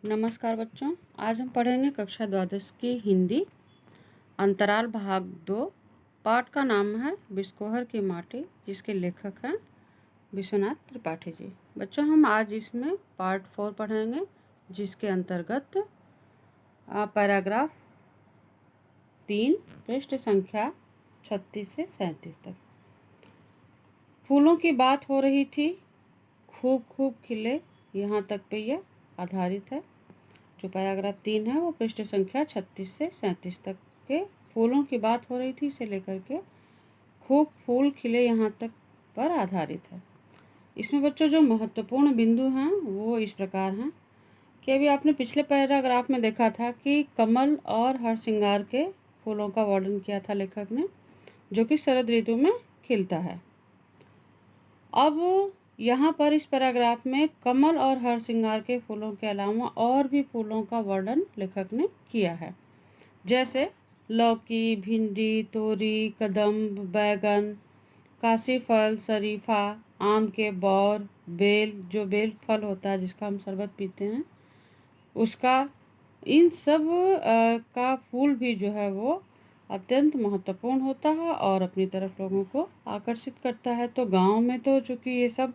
नमस्कार बच्चों, आज हम पढ़ेंगे कक्षा द्वादश की हिंदी अंतराल भाग 2। पाठ का नाम है बिस्कोहर की माटी, जिसके लेखक हैं विश्वनाथ त्रिपाठी जी। बच्चों, हम आज इसमें पार्ट 4 पढ़ेंगे, जिसके अंतर्गत पैराग्राफ 3 पृष्ठ संख्या 36 से 37 तक। फूलों की बात हो रही थी, खूब खूब खिले, यहाँ तक पे यह आधारित है। जो पैराग्राफ 3 है वो पृष्ठ संख्या 36 से 37 तक के फूलों की बात हो रही थी से लेकर के खूब फूल खिले यहाँ तक पर आधारित है। इसमें बच्चों जो महत्वपूर्ण बिंदु हैं वो इस प्रकार हैं कि अभी आपने पिछले पैराग्राफ में देखा था कि कमल और हरसिंगार के फूलों का वर्णन किया था लेखक ने, जो कि शरद ऋतु में खिलता है। अब यहाँ पर इस पैराग्राफ में कमल और हरसिंगार के फूलों के अलावा और भी फूलों का वर्णन लेखक ने किया है, जैसे लौकी, भिंडी, तोरी, कदम्ब, बैगन, काशी फल, शरीफा, आम के बौर, बेल, जो बेल फल होता है जिसका हम शरबत पीते हैं उसका, इन सब का फूल भी जो है वो अत्यंत महत्वपूर्ण होता है और अपनी तरफ लोगों को आकर्षित करता है। तो गांव में तो चूँकि ये सब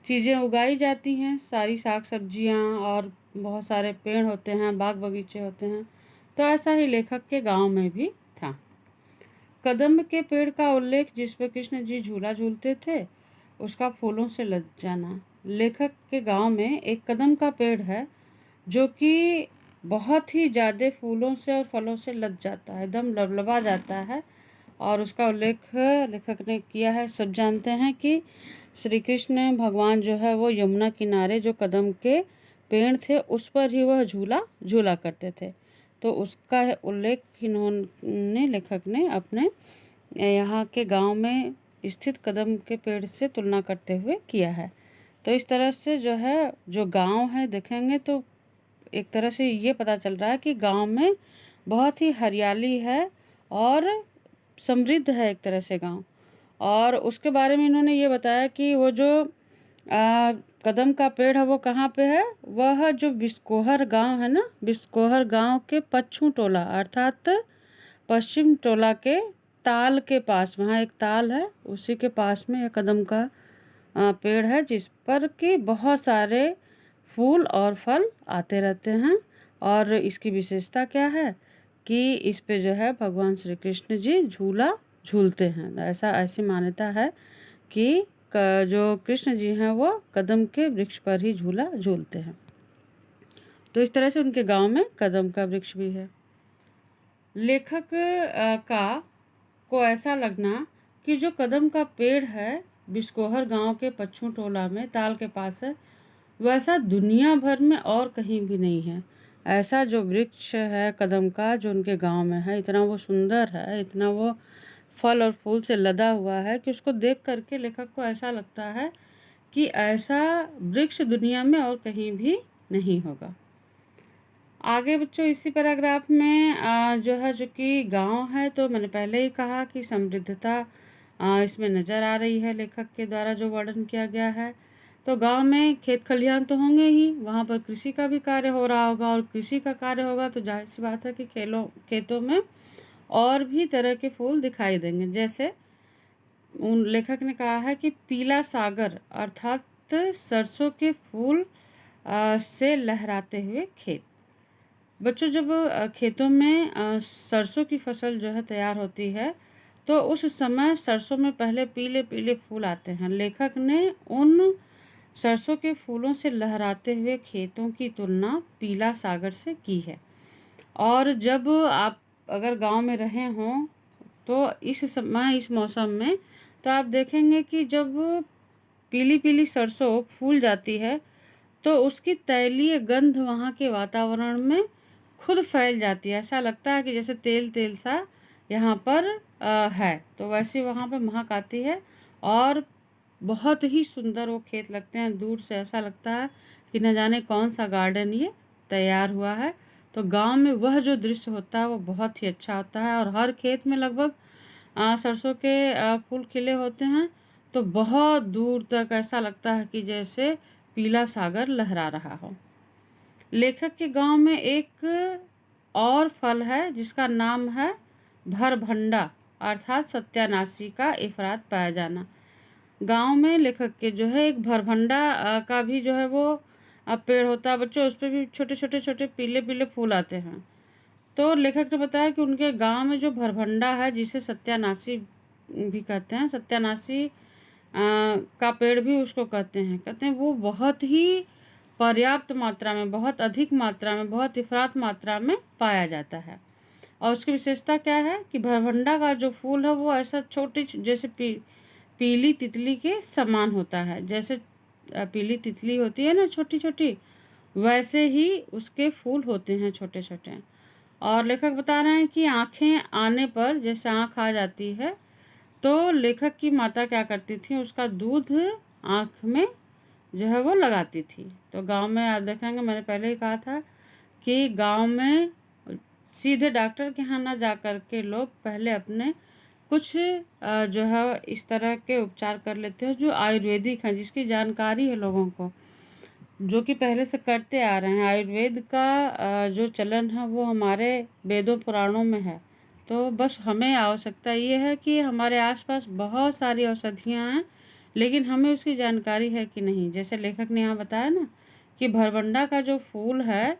चीज़ें उगाई जाती हैं, सारी साग सब्जियां और बहुत सारे पेड़ होते हैं, बाग बगीचे होते हैं, तो ऐसा ही लेखक के गांव में भी था। कदम्ब के पेड़ का उल्लेख, जिस पर कृष्ण जी झूला झूलते थे, उसका फूलों से लद जाना। लेखक के गांव में एक कदम्ब का पेड़ है जो कि बहुत ही ज़्यादा फूलों से और फलों से लद जाता है, एकदम लबलबा जाता है, और उसका उल्लेख लेखक ने किया है। सब जानते हैं कि श्री कृष्ण भगवान जो है वो यमुना किनारे जो कदम के पेड़ थे उस पर ही वह झूला झूला करते थे, तो उसका उल्लेख इन्होंने लेखक ने अपने यहाँ के गांव में स्थित कदम के पेड़ से तुलना करते हुए किया है। तो इस तरह से जो है, जो गांव है देखेंगे तो एक तरह से ये पता चल रहा है कि गांव में बहुत ही हरियाली है और समृद्ध है एक तरह से गांव। और उसके बारे में इन्होंने ये बताया कि वो जो कदम का पेड़ है वो कहाँ पे है, वह जो बिस्कोहर गांव है ना, बिस्कोहर गांव के पच्छू टोला अर्थात पश्चिम टोला के ताल के पास, वहाँ एक ताल है, उसी के पास में यह कदम का पेड़ है, जिस पर कि बहुत सारे फूल और फल आते रहते हैं। और इसकी विशेषता क्या है कि इस पे जो है भगवान श्री कृष्ण जी झूला झूलते हैं। ऐसी मान्यता है कि जो कृष्ण जी हैं वो कदम के वृक्ष पर ही झूला झूलते हैं। तो इस तरह से उनके गांव में कदम का वृक्ष भी है। लेखक को ऐसा लगना कि जो कदम का पेड़ है बिस्कोहर गांव के पच्छू टोला में ताल के पास है, वैसा दुनिया भर में और कहीं भी नहीं है। ऐसा जो वृक्ष है कदम का जो उनके गांव में है, इतना वो सुंदर है, इतना वो फल और फूल से लदा हुआ है कि उसको देख करके लेखक को ऐसा लगता है कि ऐसा वृक्ष दुनिया में और कहीं भी नहीं होगा। आगे बच्चों इसी पैराग्राफ में जो है, जो कि गांव है, तो मैंने पहले ही कहा कि समृद्धता इसमें नज़र आ रही है लेखक के द्वारा जो वर्णन किया गया है। तो गांव में खेत खलिहान तो होंगे ही, वहाँ पर कृषि का भी कार्य हो रहा होगा, और कृषि का कार्य होगा तो जाहिर सी बात है कि खेतों में और भी तरह के फूल दिखाई देंगे। जैसे उन लेखक ने कहा है कि पीला सागर अर्थात सरसों के फूल से लहराते हुए खेत। बच्चों, जब खेतों में सरसों की फसल जो है तैयार होती है तो उस समय सरसों में पहले पीले पीले फूल आते हैं। लेखक ने उन सरसों के फूलों से लहराते हुए खेतों की तुलना पीला सागर से की है। और जब आप अगर गांव में रहे हों तो इस समय इस मौसम में तो आप देखेंगे कि जब पीली पीली सरसों फूल जाती है तो उसकी तैलीय गंध वहाँ के वातावरण में खुद फैल जाती है। ऐसा लगता है कि जैसे तेल तेल सा यहाँ पर है, तो वैसे वहाँ पर महक आती है और बहुत ही सुंदर वो खेत लगते हैं। दूर से ऐसा लगता है कि न जाने कौन सा गार्डन ये तैयार हुआ है। तो गांव में वह जो दृश्य होता है वो बहुत ही अच्छा होता है, और हर खेत में लगभग सरसों के फूल खिले होते हैं, तो बहुत दूर तक ऐसा लगता है कि जैसे पीला सागर लहरा रहा हो। लेखक के गांव में एक और फल है जिसका नाम है भरभंडा, अर्थात सत्यानाशी का इफरात पाया जाना। गांव में लेखक के जो है एक भरभंडा का भी जो है वो पेड़ होता है बच्चों, उस पर भी छोटे छोटे छोटे पीले पीले फूल आते हैं। तो लेखक ने बताया कि उनके गांव में जो भरभंडा है, जिसे सत्यानाशी भी कहते हैं, सत्यानाशी का पेड़ भी उसको कहते हैं वो बहुत ही पर्याप्त मात्रा में, बहुत अधिक मात्रा में, बहुत इफरात मात्रा में पाया जाता है। और उसकी विशेषता क्या है कि भरभंडा का जो फूल है वो ऐसा छोटे जैसे पीली तितली के समान होता है। जैसे पीली तितली होती है ना छोटी छोटी, वैसे ही उसके फूल होते हैं छोटे छोटे। और लेखक बता रहे हैं कि आँखें आने पर, जैसे आँख आ जाती है तो लेखक की माता क्या करती थी, उसका दूध आँख में जो है वो लगाती थी। तो गांव में आप देखेंगे, मैंने पहले ही कहा था कि गांव में सीधे डॉक्टर के यहाँ ना जा कर के लोग पहले अपने कुछ जो है इस तरह के उपचार कर लेते हैं जो आयुर्वेदिक हैं, जिसकी जानकारी है लोगों को, जो कि पहले से करते आ रहे हैं। आयुर्वेद का जो चलन है वो हमारे वेदों पुराणों में है। तो बस हमें आवश्यकता ये है कि हमारे आसपास बहुत सारी औषधियाँ हैं, लेकिन हमें उसकी जानकारी है कि नहीं। जैसे लेखक ने यहाँ बताया ना कि भरभंडा का जो फूल है,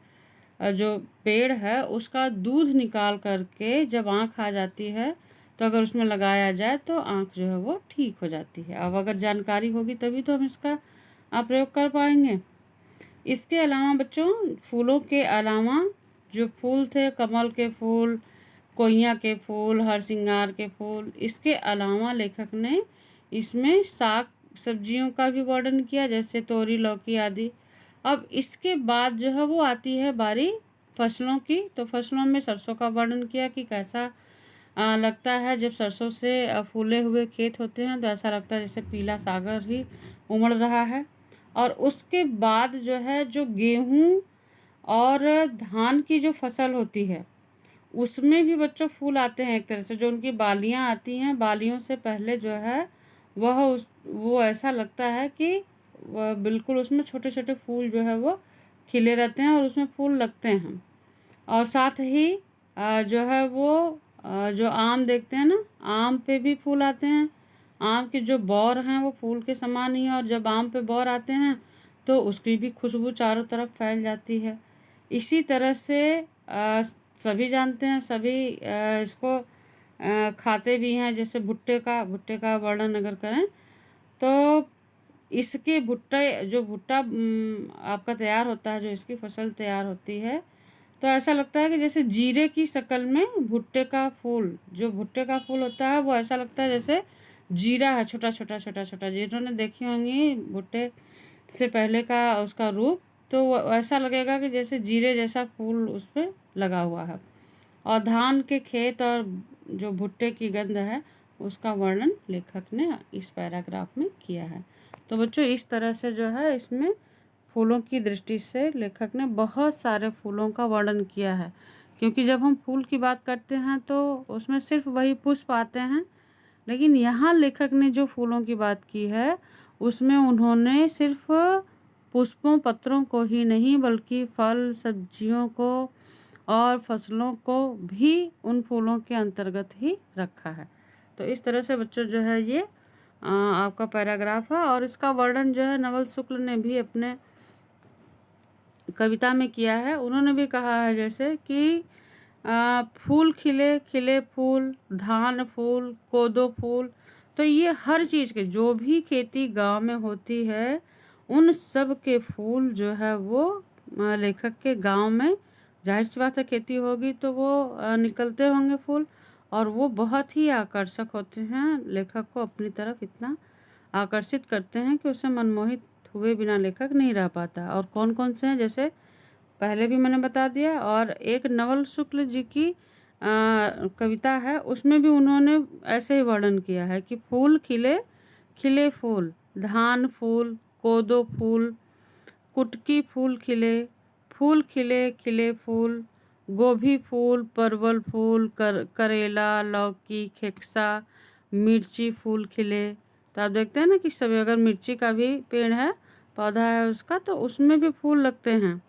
जो पेड़ है, उसका दूध निकाल करके जब आँख आ जाती है तो अगर उसमें लगाया जाए तो आँख जो है वो ठीक हो जाती है। अब अगर जानकारी होगी तभी तो हम इसका प्रयोग कर पाएंगे। इसके अलावा बच्चों, फूलों के अलावा जो फूल थे, कमल के फूल, कोइया के फूल, हरसिंगार के फूल, इसके अलावा लेखक ने इसमें साग सब्जियों का भी वर्णन किया, जैसे तोरी, लौकी आदि। अब इसके बाद जो है वो आती है बारी फसलों की। तो फसलों में सरसों का वर्णन किया कि कैसा लगता है जब सरसों से फूले हुए खेत होते हैं, तो ऐसा लगता है जैसे पीला सागर ही उमड़ रहा है। और उसके बाद जो है जो गेहूँ और धान की जो फसल होती है, उसमें भी बच्चों फूल आते हैं। एक तरह से जो उनकी बालियाँ आती हैं, बालियों से पहले जो है वो ऐसा लगता है कि वह बिल्कुल उसमें छोटे छोटे फूल जो है वो खिले रहते हैं और उसमें फूल लगते हैं। और साथ ही जो है वो जो आम देखते हैं ना, आम पे भी फूल आते हैं। आम के जो बौर हैं वो फूल के समान ही है, और जब आम पे बौर आते हैं तो उसकी भी खुशबू चारों तरफ फैल जाती है। इसी तरह से सभी जानते हैं, सभी इसको खाते भी हैं। जैसे भुट्टे का वर्णन अगर करें तो इसके भुट्टा आपका तैयार होता है, जो इसकी फसल तैयार होती है, तो ऐसा लगता है कि जैसे जीरे की शक्ल में भुट्टे का फूल, जो भुट्टे का फूल होता है वो ऐसा लगता है जैसे जीरा है, छोटा छोटा छोटा छोटा। जिन्होंने देखी होंगी भुट्टे से पहले का उसका रूप, तो वो ऐसा लगेगा कि जैसे जीरे जैसा फूल उस पर लगा हुआ है। और धान के खेत और जो भुट्टे की गंध है, उसका वर्णन लेखक ने इस पैराग्राफ में किया है। तो बच्चों, इस तरह से जो है इसमें फूलों की दृष्टि से लेखक ने बहुत सारे फूलों का वर्णन किया है। क्योंकि जब हम फूल की बात करते हैं तो उसमें सिर्फ वही पुष्प आते हैं, लेकिन यहाँ लेखक ने जो फूलों की बात की है उसमें उन्होंने सिर्फ पुष्पों पत्रों को ही नहीं, बल्कि फल सब्जियों को और फसलों को भी उन फूलों के अंतर्गत ही रखा है। तो इस तरह से बच्चों जो है ये आपका पैराग्राफ है। और इसका वर्णन जो है नवल शुक्ल ने भी अपने कविता में किया है। उन्होंने भी कहा है जैसे कि फूल खिले खिले फूल, धान फूल, कोदो फूल। तो ये हर चीज़ के, जो भी खेती गांव में होती है, उन सब के फूल जो है वो लेखक के गांव में, जाहिर सी बात है खेती होगी तो वो निकलते होंगे फूल, और वो बहुत ही आकर्षक होते हैं, लेखक को अपनी तरफ इतना आकर्षित करते हैं कि उसे मनमोहित हुए बिना लेखक नहीं रह पाता। और कौन कौन से हैं, जैसे पहले भी मैंने बता दिया। और एक नवल शुक्ल जी की कविता है, उसमें भी उन्होंने ऐसे ही वर्णन किया है कि फूल खिले खिले फूल, धान फूल, कोदो फूल, कुटकी फूल खिले खिले फूल, गोभी फूल, परवल फूल, करेला, लौकी, खेक्सा, मिर्ची फूल खिले। तो आप देखते हैं ना कि सभी, अगर मिर्ची का भी पेड़ है, पौधा है उसका, तो उसमें भी फूल लगते हैं।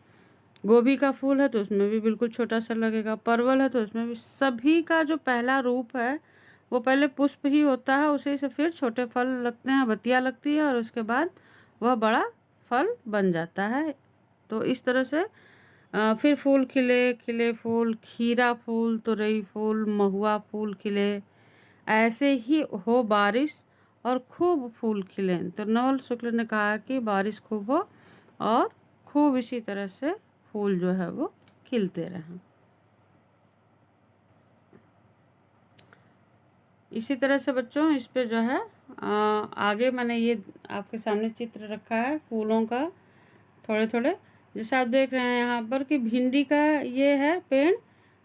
गोभी का फूल है तो उसमें भी बिल्कुल छोटा सा लगेगा। परवल है तो उसमें भी, सभी का जो पहला रूप है वो पहले पुष्प ही होता है, उसी से फिर छोटे फल लगते हैं, बतिया लगती है और उसके बाद वह बड़ा फल बन जाता है। तो इस तरह से फिर फूल खिले, खिले फूल, खीरा फूल, तुरई फूल, महुआ फूल खिले, ऐसे ही हो बारिश और खूब फूल खिले। तो नवल शुक्ल ने कहा कि बारिश खूब हो और खूब इसी तरह से फूल जो है वो खिलते रहें। इसी तरह से बच्चों इस पे जो है आगे मैंने ये आपके सामने चित्र रखा है फूलों का थोड़े थोड़े, जैसे आप देख रहे हैं यहाँ पर कि भिंडी का ये है पेड़।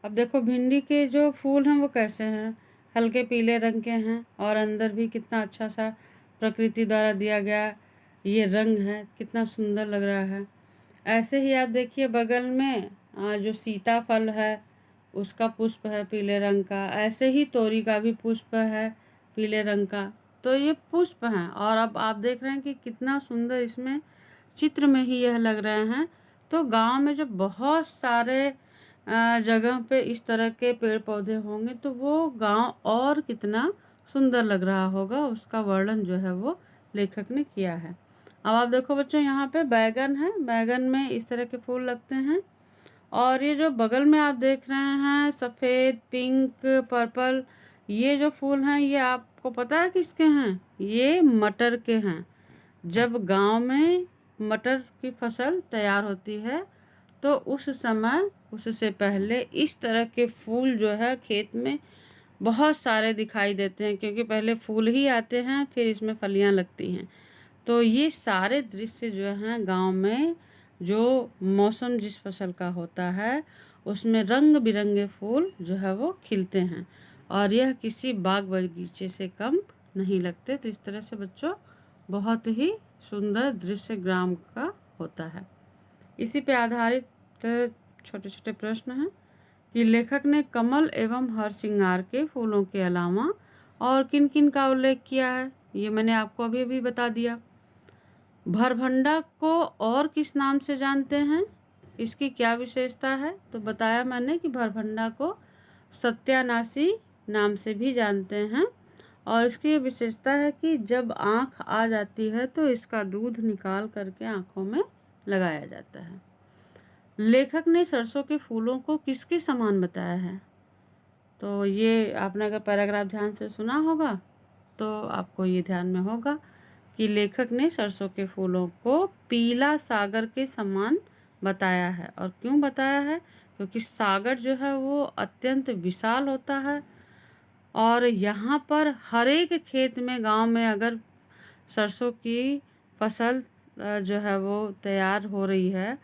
अब देखो भिंडी के जो फूल हैं वो कैसे हैं, हल्के पीले रंग के हैं और अंदर भी कितना अच्छा सा प्रकृति द्वारा दिया गया ये रंग है, कितना सुंदर लग रहा है। ऐसे ही आप देखिए बगल में जो सीताफल है उसका पुष्प है पीले रंग का, ऐसे ही तोरी का भी पुष्प है पीले रंग का। तो ये पुष्प हैं और अब आप देख रहे हैं कि कितना सुंदर इसमें चित्र में ही यह लग रहे हैं। तो गांव में जब बहुत सारे जगह पे इस तरह के पेड़ पौधे होंगे तो वो गांव और कितना सुंदर लग रहा होगा, उसका वर्णन जो है वो लेखक ने किया है। अब आप देखो बच्चों यहाँ पे बैगन है, बैगन में इस तरह के फूल लगते हैं। और ये जो बगल में आप देख रहे हैं सफ़ेद, पिंक, पर्पल, ये जो फूल हैं ये आपको पता है किसके हैं? ये मटर के हैं। जब गांव में मटर की फसल तैयार होती है तो उस समय उससे पहले इस तरह के फूल जो है खेत में बहुत सारे दिखाई देते हैं, क्योंकि पहले फूल ही आते हैं फिर इसमें फलियां लगती हैं। तो ये सारे दृश्य जो हैं गांव में, जो मौसम जिस फसल का होता है उसमें रंग बिरंगे फूल जो है वो खिलते हैं और यह किसी बाग बगीचे से कम नहीं लगते। तो इस तरह से बच्चों बहुत ही सुंदर दृश्य ग्राम का होता है। इसी पे आधारित छोटे छोटे प्रश्न हैं कि लेखक ने कमल एवं हरसिंगार के फूलों के अलावा और किन किन का उल्लेख किया है, ये मैंने आपको अभी अभी बता दिया। भरभंडा को और किस नाम से जानते हैं, इसकी क्या विशेषता है, तो बताया मैंने कि भरभंडा को सत्यानाशी नाम से भी जानते हैं और इसकी ये विशेषता है कि जब आँख आ जाती है तो इसका दूध निकाल करके आँखों में लगाया जाता है। लेखक ने सरसों के फूलों को किसके समान बताया है, तो ये आपने अगर पैराग्राफ ध्यान से सुना होगा तो आपको ये ध्यान में होगा कि लेखक ने सरसों के फूलों को पीला सागर के समान बताया है। और क्यों बताया है, क्योंकि सागर जो है वो अत्यंत विशाल होता है और यहाँ पर हर एक खेत में गांव में अगर सरसों की फसल जो है वो तैयार हो रही है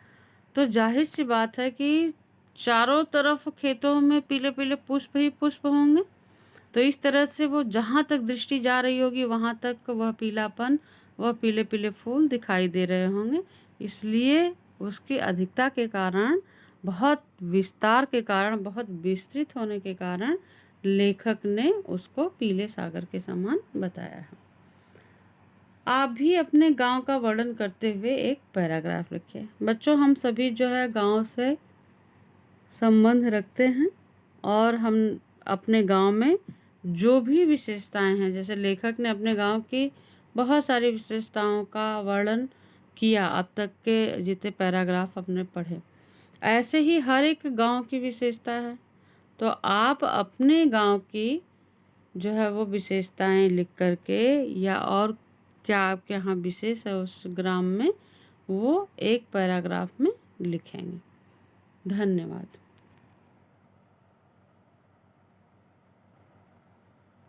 तो जाहिर सी बात है कि चारों तरफ खेतों में पीले पीले पुष्प ही पुष्प होंगे। तो इस तरह से वो जहाँ तक दृष्टि जा रही होगी वहाँ तक वह पीलापन, वह पीले पीले फूल दिखाई दे रहे होंगे। इसलिए उसकी अधिकता के कारण, बहुत विस्तार के कारण, बहुत विस्तृत होने के कारण लेखक ने उसको पीले सागर के समान बताया है। आप भी अपने गांव का वर्णन करते हुए एक पैराग्राफ लिखिए। बच्चों हम सभी जो है गांव से संबंध रखते हैं और हम अपने गांव में जो भी विशेषताएं हैं, जैसे लेखक ने अपने गांव की बहुत सारी विशेषताओं का वर्णन किया, अब तक के जितने पैराग्राफ हमने पढ़े, ऐसे ही हर एक गांव की विशेषता है। तो आप अपने गांव की जो है वो विशेषताएं लिख करके या और क्या आपके यहाँ विशेष है उस ग्राम में, वो एक पैराग्राफ में लिखेंगे। धन्यवाद।